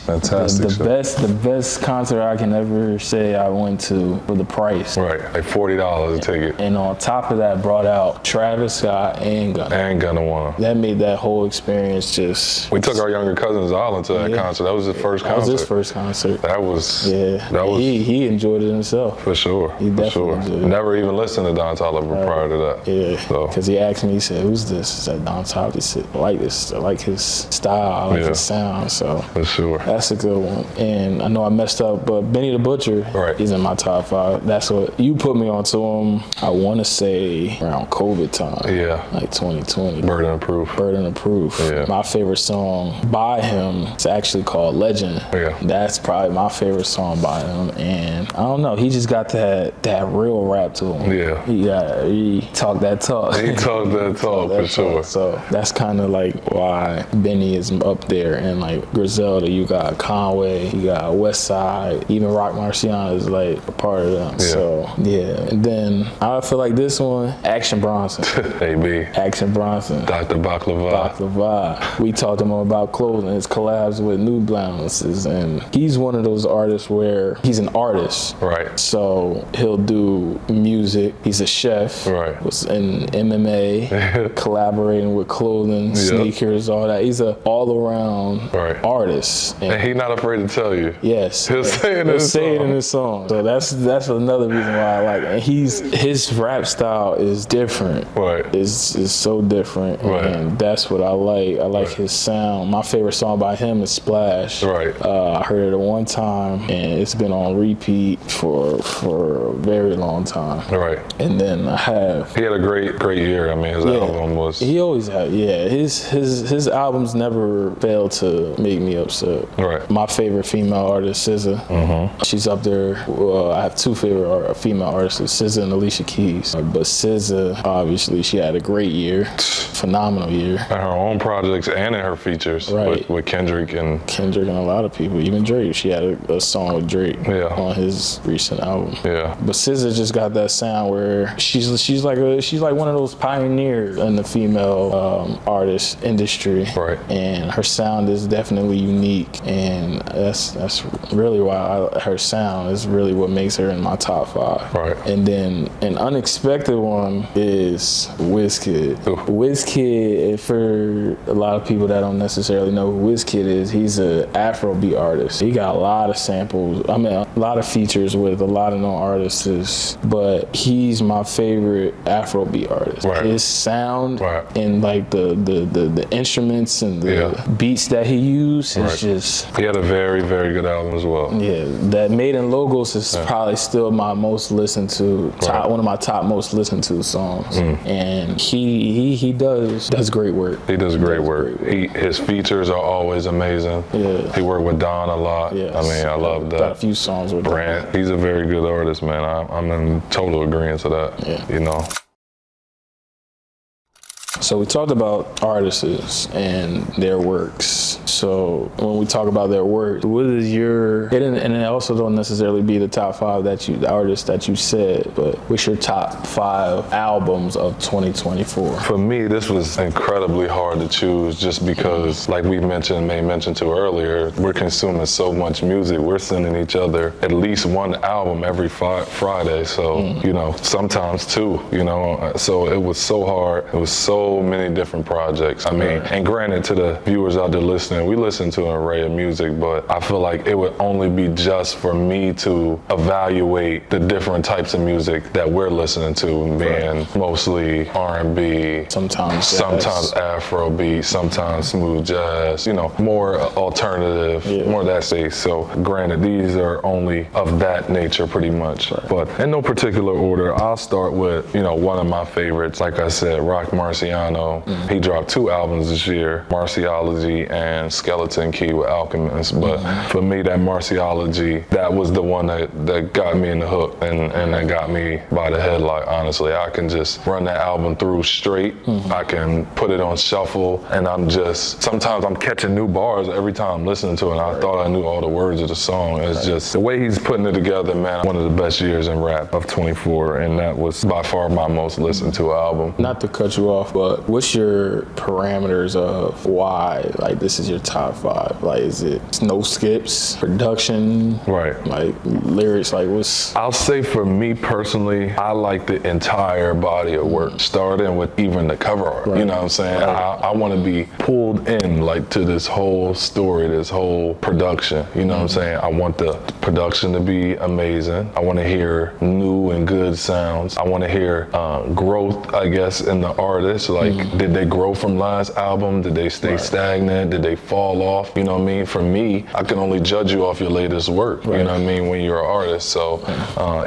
Fantastic show. The best concert I can ever say I went to for the price. Right. Like $40 a ticket. And on top of that, brought out Travis Scott and Gunna. And Gunna One. That made that whole experience just. We took our younger cousins all to that concert. That was his first concert. That was his first concert. That was. He enjoyed it himself. For sure. He definitely enjoyed it. Never even listened to Don Toliver prior to that. Yeah. Because he asked me, he said, "Who's this?" I said, "Don Toliver." He said, "I like this. I like his style. I like his sound." So. For sure. That's a good one. And I know I messed up, but Benny the Butcher, he's in my top 5. That's what you put me onto him. I want to say around COVID time. Yeah. Like 2020. Burden of Proof. Burden of Proof. Yeah. My favorite song by him is actually called Legend. Yeah. That's probably my favorite song by him. And I don't know, he just got that real rap to him. Yeah. He talked that talk. He talked that talk for sure. So that's kind of like why Benny is up there. And like Griselda, you got Conway, you got West Side, even Rock Marciano is like a part of them. Yeah. So and then I feel like this one, Action Bronson. AB. Action Bronson. Dr. Baklava. We talked to him about clothing, his collabs with New Balances, and he's one of those artists where he's an artist. Right. So he'll do music. He's a chef. Right. Was in MMA, collaborating with clothing, sneakers, all that. He's an all-around artist. And he's not afraid to tell you. Yes. He'll say it in his song. So that's another reason why I like it. And his rap style is different. Right. It's so different. Right. And that's what I like. I like his sound. My favorite song by him is Splash. Right. I heard it at one time, and it's been on repeat for a very long time. Right. And then I have. He had a great year. I mean, his album was. He always had. Yeah. His albums never failed to make me upset. Right. My favorite female artist, SZA. She's up there. I have 2 favorite female artists, SZA and Alicia Keys. But SZA, obviously, she had a great year, phenomenal year. And her own projects and in her features with Kendrick and a lot of people, even Drake. She had a song with Drake on his recent album. Yeah. But SZA just got that sound where she's like one of those pioneers in the female artist industry. Right. And her sound is definitely unique, and that's really why her sound is really what makes her in my top 5. Right. And then an unexpected one is Wizkid. Wizkid, for a lot of people that don't necessarily know who Wizkid is, he's an Afrobeat artist. He got a lot of samples. I mean, a lot of features with a lot of known artists, but he's my favorite Afrobeat artist. Right. His sound Right. and like the instruments and the beats that he used is just. He had a very, very good album as well. Yeah, that Made in Logos is probably still my most listened to, one of my top most listened to songs. And he does great work. He does great work. His features are always amazing. Yeah. He worked with Don a lot. Yes. I mean, I love that. Got a few songs with Brand. He's a very good artist, man. I'm in total agreement to that. Yeah. You know. So we talked about artists and their works. So when we talk about their work, what is your, and it also don't necessarily be the top 5 the artists that you said, but what's your top 5 albums of 2024? For me, this was incredibly hard to choose just because, like we may mention to earlier, we're consuming so much music. We're sending each other at least one album every Friday. So, you know, sometimes 2, you know, so it was so hard. It was so many different projects. I mean, and granted to the viewers out there listening, we listen to an array of music, but I feel like it would only be just for me to evaluate the different types of music that we're listening to, being mostly R&B, sometimes Afrobeat, sometimes smooth jazz, you know, more alternative, more that space. So granted, these are only of that nature pretty much. But in no particular order, I'll start with, you know, one of my favorites, like I said, Rock Marciano. He dropped 2 albums this year, Marciology and Skeleton Key with Alchemist. But for me, that Marciology, that was the one that got me in the hook and that got me by the headlight, honestly. I can just run that album through straight. I can put it on shuffle, and sometimes I'm catching new bars every time I'm listening to it, and I thought I knew all the words of the song. It's just the way he's putting it together, man. One of the best years in rap of 24, and that was by far my most listened to album. Not to cut you off, but what's your parameters of why, like, this is your top 5? Like, is it no skips, production, like lyrics, like what's? I'll say for me personally, I like the entire body of work, starting with even the cover art. You know what I'm saying? I want to be pulled in, like, to this whole story, this whole production. You know what I'm saying? I want the production to be amazing. I want to hear new and good sounds. I want to hear growth, I guess, in the artist. Like, did they grow from last album? Did they stay stagnant? Did they fall off? You know what I mean? For me, I can only judge you off your latest work. You know what I mean? When you're an artist. So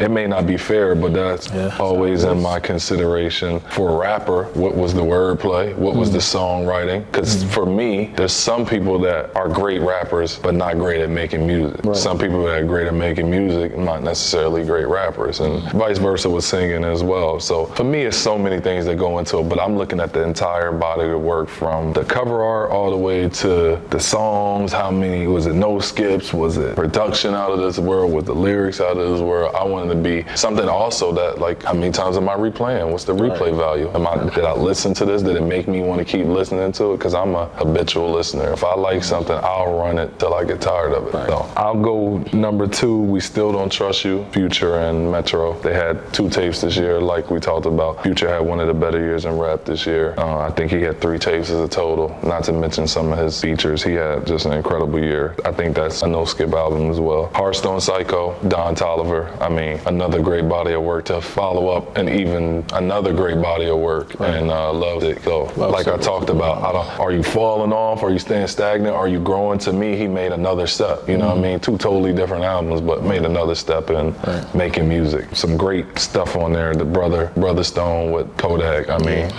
it may not be fair, but that's always in my consideration. For a rapper, what was the wordplay? What was the songwriting? Because for me, there's some people that are great rappers, but not great at making music. Some people that are great at making music, not necessarily great rappers, and vice versa with singing as well. So for me, it's so many things that go into it, but I'm looking at the entire body of work, from the cover art all the way to the songs. How many, was it no skips? Was it production out of this world? Was the lyrics out of this world? I wanted to be something also that, like, how many times am I replaying? What's the replay value? Did I listen to this? Did it make me want to keep listening to it? Because I'm a habitual listener. If I like something, I'll run it till I get tired of it. So I'll go number 2, We Still Don't Trust You, Future and Metro. They had 2 tapes this year, like we talked about. Future had one of the better years in rap this year. I think he had 3 tapes as a total, not to mention some of his features. He had just an incredible year. I think that's a no-skip album as well. Hearthstone Psycho, Don Toliver. I mean, another great body of work to follow up, and even another great body of work, and loved it. So, like I talked about, are you falling off? Are you staying stagnant? Are you growing? To me, he made another step. You know what I mean? 2 totally different albums, but made another step in making music. Some great stuff on there. The Brother Stone with Kodak. I mean,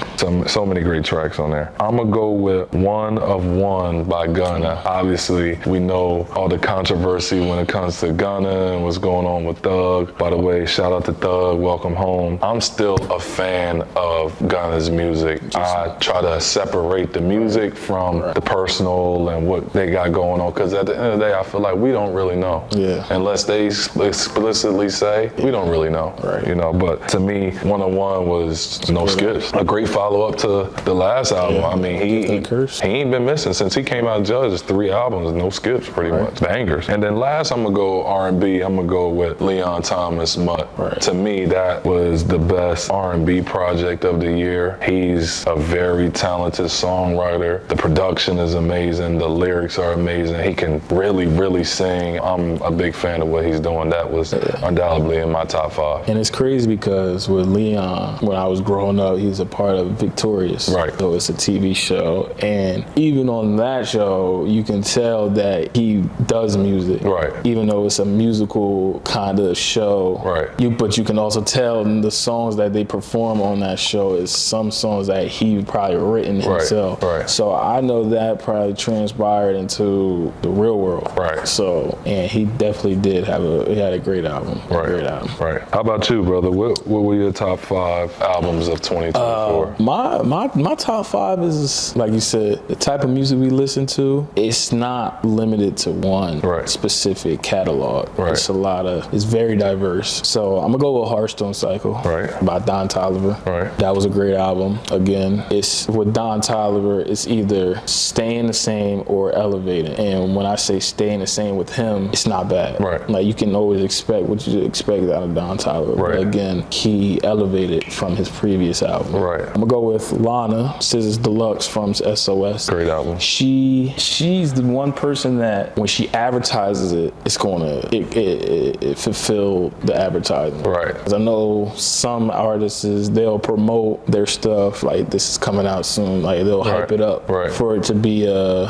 so many great tracks on there. I'm gonna go with One of One by Gunna. Obviously, we know all the controversy when it comes to Gunna and what's going on with Thug. By the way, shout out to Thug, welcome home. I'm still a fan of Gunna's music. I try to separate the music from the personal and what they got going on, because at the end of the day, I feel like we don't really know. Unless they explicitly say, we don't really know. You know, but to me, One on One was no skips. A great follow follow up to the last album. Yeah. I mean, he ain't been missing since he came out Judges. 3 albums, no skips, pretty much bangers. And then last, I'm gonna go R&B. I'm gonna go with Leon Thomas Mutt. To me, that was the best R&B project of the year. He's a very talented songwriter. The production is amazing. The lyrics are amazing. He can really, really sing. I'm a big fan of what he's doing. That was undoubtedly in my top 5. And it's crazy because with Leon, when I was growing up, he was a part of Victorious. Right. So it's a TV show. And even on that show, you can tell that he does music. Right. Even though it's a musical kind of show. Right. But you can also tell in the songs that they perform on that show is some songs that he probably written himself. Right. So I know that probably transpired into the real world. Right. So, and he definitely did he had a great album. Right. Great album. Right. How about you, brother? What were your top 5 albums of 2024? My top 5 is, like you said, the type of music we listen to. It's not limited to one specific catalog. Right. It's very diverse. So I'm gonna go with Hearthstone Cycle by Don Toliver. Right. That was a great album. Again, it's with Don Toliver, it's either staying the same or elevating. And when I say staying the same with him, it's not bad. Right. Like you can always expect what you expect out of Don Toliver. Right. But again, he elevated from his previous album. Right. I'm gonna go with Lana, Scissors Deluxe from SOS. Great album. She's the one person that when she advertises it, it fulfill the advertising. Right. Because I know some artists, they'll promote their stuff like this is coming out soon, like they'll hype it up for it to be a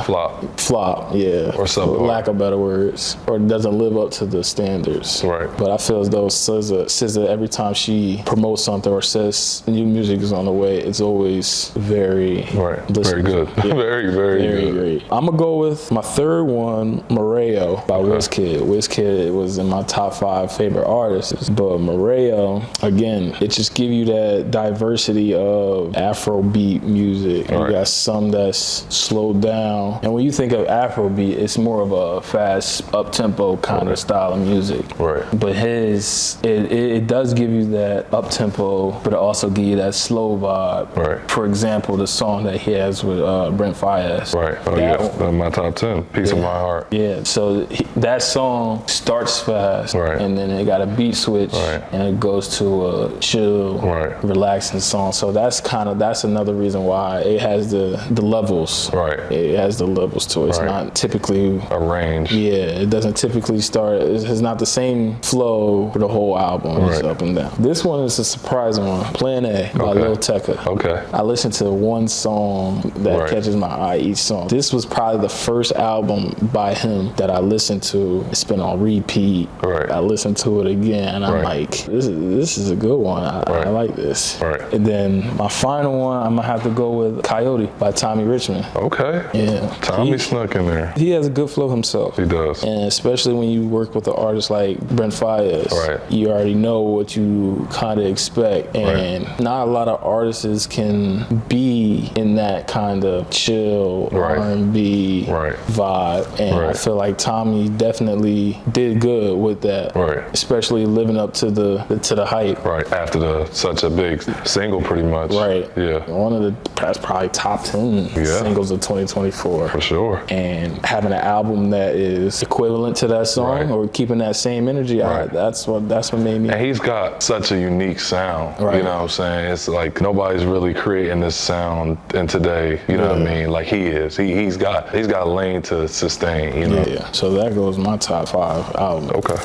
flop, yeah, or something, for lack of better words, or it doesn't live up to the standards. Right. But I feel as though SZA, every time she promotes something or says new music is on the way, it's always very very good. Yeah. very good. Great. I'm gonna go with my third one, Moreo by Wizkid. Wizkid was in my top 5 favorite artists, but Moreo, again, it just gives you that diversity of Afrobeat music. You got some that's slowed down, and when you think of Afrobeat, it's more of a fast, up-tempo kind of style of music. Right. But it does give you that up-tempo, but it also give you that slow vibe. Right. For example, the song that he has with Brent Faiyaz. Right. Oh yeah, my top 10, Piece of My Heart. Yeah, so that song starts fast, and then it got a beat switch, and it goes to a chill, relaxing song. So that's another reason why it has the levels. Right. It has the levels to it. It's not typically a range. Yeah, it doesn't typically start. It's not the same flow for the whole album. It's up and down. This one is a surprising one. Plan A by Lil Tecca. Okay. I listened to one song that catches my eye each song. This was probably the first album by him that I listened to. It's been on repeat. Right. I listened to it again, and I'm like, this is a good one. I like this. Right. And then my final one, I'm gonna have to go with Coyote by Tommy Richmond. Okay. Yeah. Tommy snuck in there. He has a good flow himself. He does. And especially when you work with an artist like Brent Faiyaz, you already know what you kind of expect. And not a lot of artists can be in that kind of chill R&B vibe. And I feel like Tommy definitely did good with that. Especially living up to the hype. After such a big single, pretty much. Yeah. One of that's probably top 10 singles of 2024. For sure. And having an album that is equivalent to that song or keeping that same energy, that's what made me. And he's got such a unique sound. You know what I'm saying? It's like nobody's really creating this sound in today. You know what I mean? Like he is. He's got a lane to sustain. You know. Yeah. So that goes my top 5 albums. Okay.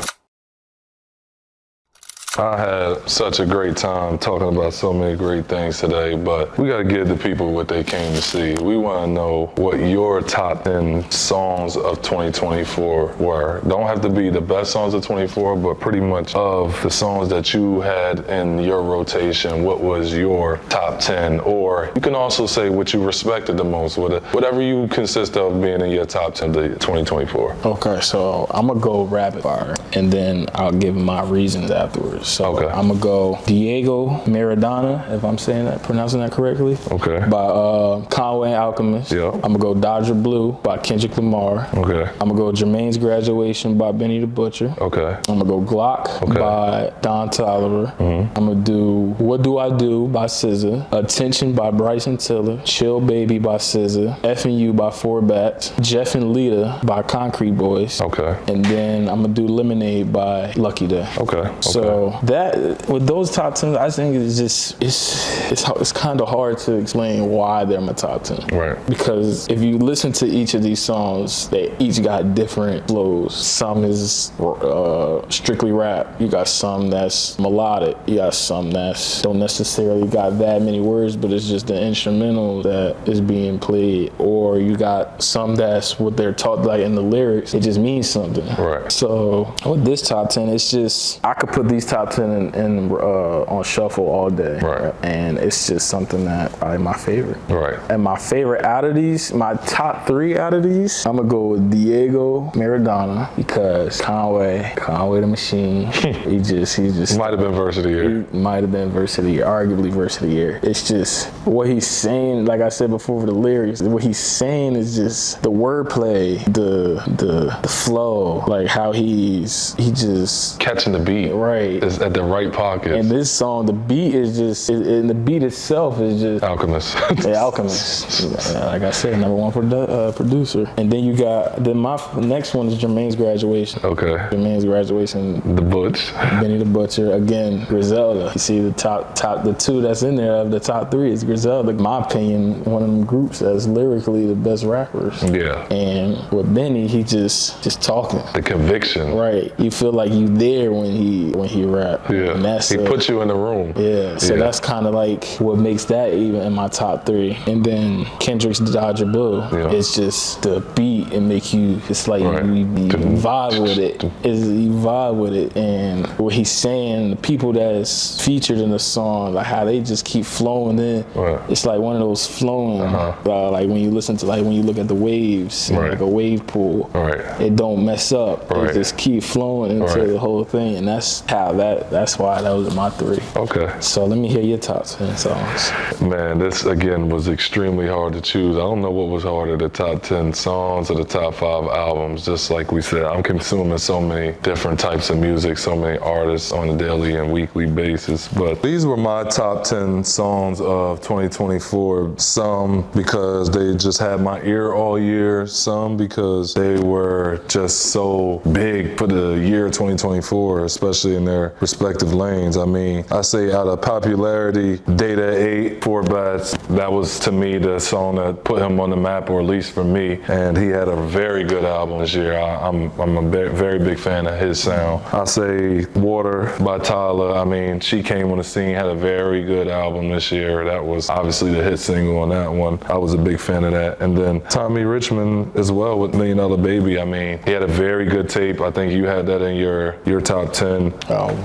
I had such a great time talking about so many great things today, but we got to give the people what they came to see. We want to know what your top 10 songs of 2024 were. Don't have to be the best songs of 24, but pretty much of the songs that you had in your rotation, what was your top 10? Or you can also say what you respected the most, whatever you consist of being in your top 10 of 2024. Okay, so I'm going to go rapid fire, and then I'll give my reasons afterwards. artists. So Okay. I'm gonna go Diego Maradona, if I'm pronouncing that correctly. Okay. By Conway Alchemist. Yeah. I'm gonna go Dodger Blue by Kendrick Lamar. Okay. I'm gonna go Jermaine's Graduation by Benny the Butcher. Okay. I'm gonna go Glock by Don Toliver. I'm gonna do What Do I Do by SZA. Attention by Bryson Tiller. Chill Baby by SZA. F&U by Four Bats. Jeff and Lita by Concrete Boys. Okay. And then I'm gonna do Lemonade by Lucky Day. Okay. So that with those top 10, I think it's just it's kind of hard to explain why they're my top 10. Right. Because if you listen to each of these songs, they each got different flows. Some is strictly rap. You got some that's melodic. You got some that's don't necessarily got that many words, but it's just the instrumental that is being played. Or you got some that's what they're taught, like in the lyrics, it just means something. Right. So with this top 10, it's just, I could put these top 10 on shuffle all day. Right. And it's just something that probably my favorite. Right. And my favorite out of these, my top 3 out of these, I'm gonna go with Diego Maradona because Conway the Machine, he just Might have been verse of the year. he might have been verse of the year, arguably verse of the year. It's just what he's saying, like I said before, for the lyrics, what he's saying is just the wordplay, the flow, like how he just Catching the beat. right. Is at the right pocket. And this song, the beat is just, and the beat itself is just Alchemist. the Alchemist. Like I said, #1 producer. And then you got, my next one is Jermaine's Graduation. Okay. Jermaine's Graduation, The Butch. Benny the Butcher, again, Griselda. You see the top, the 2 that's in there of the top 3 is Griselda. In my opinion, one of them groups that's lyrically the best rappers. Yeah. And with Benny, he just talking. The conviction. Right. You feel like you there when he rap. Yeah. And that's he puts you in the room. yeah. So that's kind of like what makes that even in my top 3. And then Kendrick's Dodger Blue. Yeah. It's just the beat and make you, it's like Right. you vibe with it. You vibe with it. And what he's saying, the people that's featured in the song, like how they just keep flowing in. Right. It's like one of those flowing, like when you listen to, like when you look at the waves, Right. like a wave pool, Right. it don't mess up. Right. It just keep flowing into Right. the whole thing. And that's why that was my 3. Okay. So let me hear your top 10 songs. Man, this again was extremely hard to choose. I don't know what was harder, the top 10 songs or the top 5 albums. Just like we said, I'm consuming so many different types of music, so many artists on a daily and weekly basis. But these were my top 10 songs of 2024. Some because they just had my ear all year. Some because they were just so big for the year 2024, especially in their respective lanes. I mean, I say out of popularity, Data 8, Four Bats, that was to me the song that put him on the map, or at least for me. And he had a very good album this year. I'm a very big fan of his sound. I say Water by Tyler. I mean, she came on the scene, had a very good album this year. That was obviously the hit single on that one. I was a big fan of that. And then Tommy Richmond as well with $1 Million Baby. I mean, he had a very good tape. I think you had that in your top 10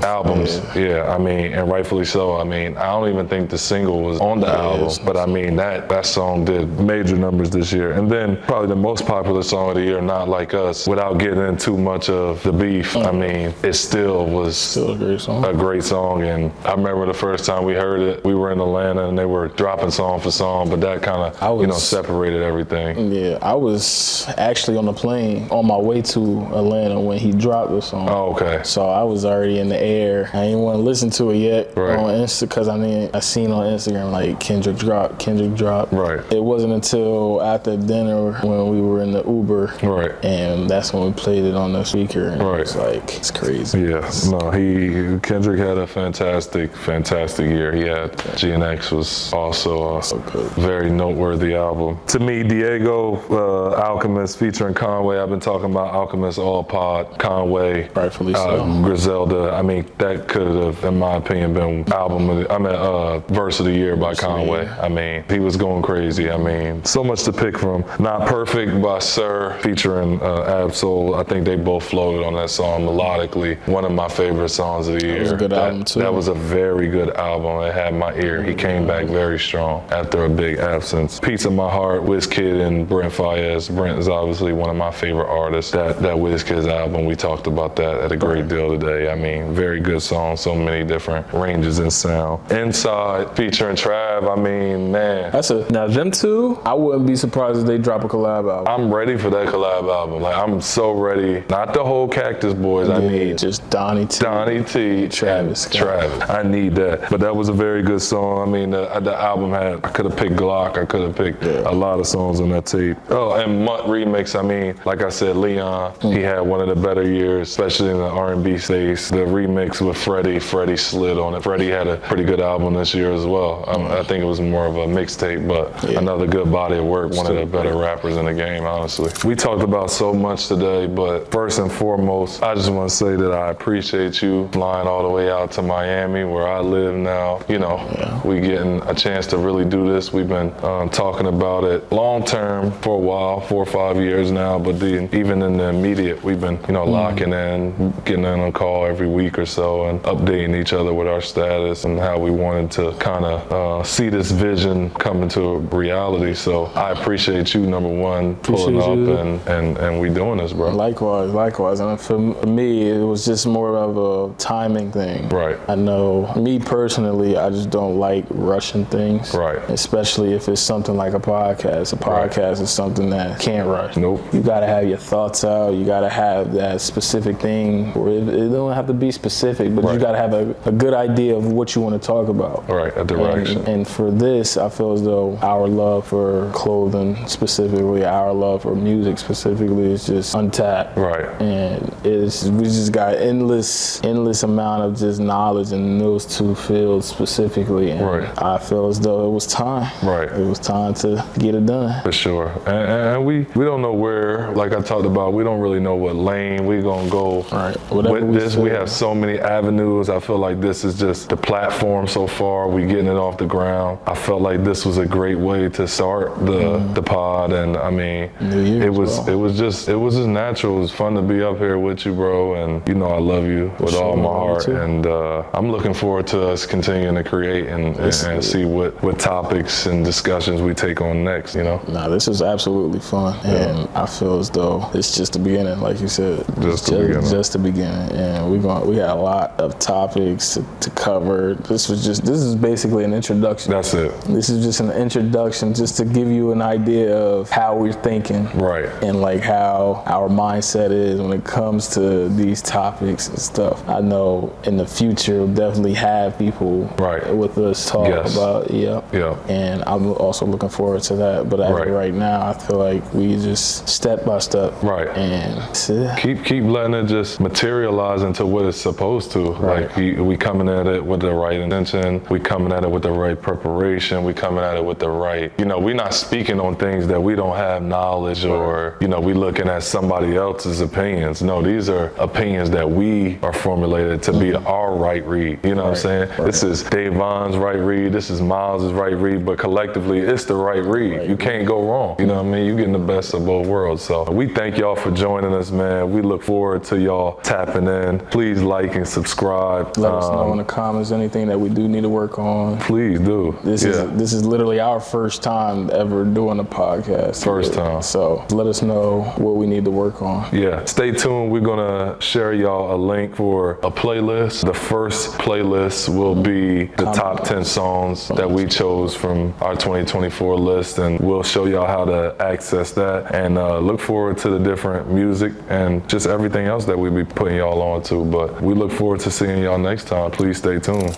albums. Yeah, I mean, and rightfully so. I mean, I don't even think the single was on the album, but I mean, that song did major numbers this year. And then probably the most popular song of the year, Not Like Us, without getting into too much of the beef. I mean, it still was a great song. A great song. And I remember the first time we heard it, we were in Atlanta and they were dropping song for song, but that kind of, separated everything. Yeah, I was actually on the plane on my way to Atlanta when he dropped the song. Oh, okay. So I was already in the air. I didn't want to listen to it yet on Insta because I seen on Instagram like Kendrick dropped. Right. It wasn't until after dinner when we were in the Uber. Right. And that's when we played it on the speaker. And Right. it's like, it's crazy. Yeah. No, Kendrick had a fantastic year. He had GNX was also a very noteworthy album. To me, Diego, Alchemist featuring Conway. I've been talking about Alchemist all pod. Conway, Rightfully so. Griselda. I mean, that could have, in my opinion, been verse of the year by Conway. I mean, he was going crazy. I mean, so much to pick from. Not Perfect by Sir featuring Absol. I think they both floated on that song melodically. One of my favorite songs of the year. That was a good album too. That was a very good album. It had my ear. He came back very strong after a big absence. Piece of My Heart, Wizkid and Brent Faiyaz. Brent is obviously one of my favorite artists. That Wizkid's album, we talked about that at a great deal today. I mean, very good song, so many different ranges in sound. Inside featuring Trav, I mean, man. Now them two, I wouldn't be surprised if they drop a collab album. I'm ready for that collab album. Like, I'm so ready. Not the whole Cactus Boys. I need just Donnie T, Travis. I need that. But that was a very good song. I mean, the album had, I could have picked Glock. I could have picked a lot of songs on that tape. Oh, and Mutt remix. I mean, like I said, Leon, he had one of the better years, especially in the R&B space. The remix with Freddie slid on it. Freddie had a pretty good album this year as well. I think it was more of a mixtape, but another good body of work. One of the better rappers in the game, honestly. We talked about so much today, but first and foremost, I just want to say that I appreciate you flying all the way out to Miami, where I live now. You know, we getting a chance to really do this. We've been talking about it long term for a while, 4 or 5 years now, but then even in the immediate, we've been, you know, locking in, getting in on call every week or so and updating each other with our status and how we wanted to kind of see this vision come into reality. So I appreciate you, number one, pulling up and we doing this, bro. Likewise. And for me, it was just more of a timing thing. Right. I know, me personally, I just don't like rushing things. Right. Especially if it's something like a podcast. A podcast is something that can't rush. Nope. You gotta have your thoughts out. You gotta have that specific thing. Or it don't have to be specific, but you gotta have a good idea of what you want to talk about. Right, a direction. And for this, I feel as though our love for clothing specifically, our love for music specifically is just untapped. Right. And we just got endless amount of just knowledge in those two fields specifically. And I feel as though it was time. Right. It was time to get it done. For sure. And we don't know where, like I talked about, we don't really know what lane we're gonna go with this. We have so many avenues. I feel like this is just the platform so far. We getting it off the ground. I felt like this was a great way to start the pod, and I mean, it was just natural. It was fun to be up here with you, bro, and you know I love you with all my heart, and I'm looking forward to us continuing to create and see what topics and discussions we take on next, you know? Nah, this is absolutely fun, and I feel as though it's just the beginning, like you said. Just the beginning, and we got a lot of topics to cover. This is basically an introduction. That's it. This is just an introduction, just to give you an idea of how we're thinking, right? And like how our mindset is when it comes to these topics and stuff. I know in the future we'll definitely have people with us talk about and I'm also looking forward to that. But as of right now, I feel like we just step by step, and keep letting it just materialize into what it's supposed to. Like we coming at it with the right intention, we coming at it with the right preparation, we coming at it with the right, you know, we're not speaking on things that we don't have knowledge or, you know, we looking at somebody else's opinions. No, these are opinions that we are formulated to be our right read. You know what I'm saying? This is Davon's right read, this is Miles's right read, but collectively it's the right read. You can't go wrong. You know what I mean? You're getting the best of both worlds. So we thank y'all for joining us, man. We look forward to y'all tapping in. Please like and subscribe. Let us know in the comments anything that we do need to work on. Please do. This is literally our first time ever doing a podcast. First time. So let us know what we need to work on. Yeah. Stay tuned. We're gonna share y'all a link for a playlist. The first playlist will be the top 10 songs that we chose from our 2024 list, and we'll show y'all how to access that, and look forward to the different music and just everything else that we'll be putting y'all on to. But we look forward to seeing y'all next time. Please stay tuned.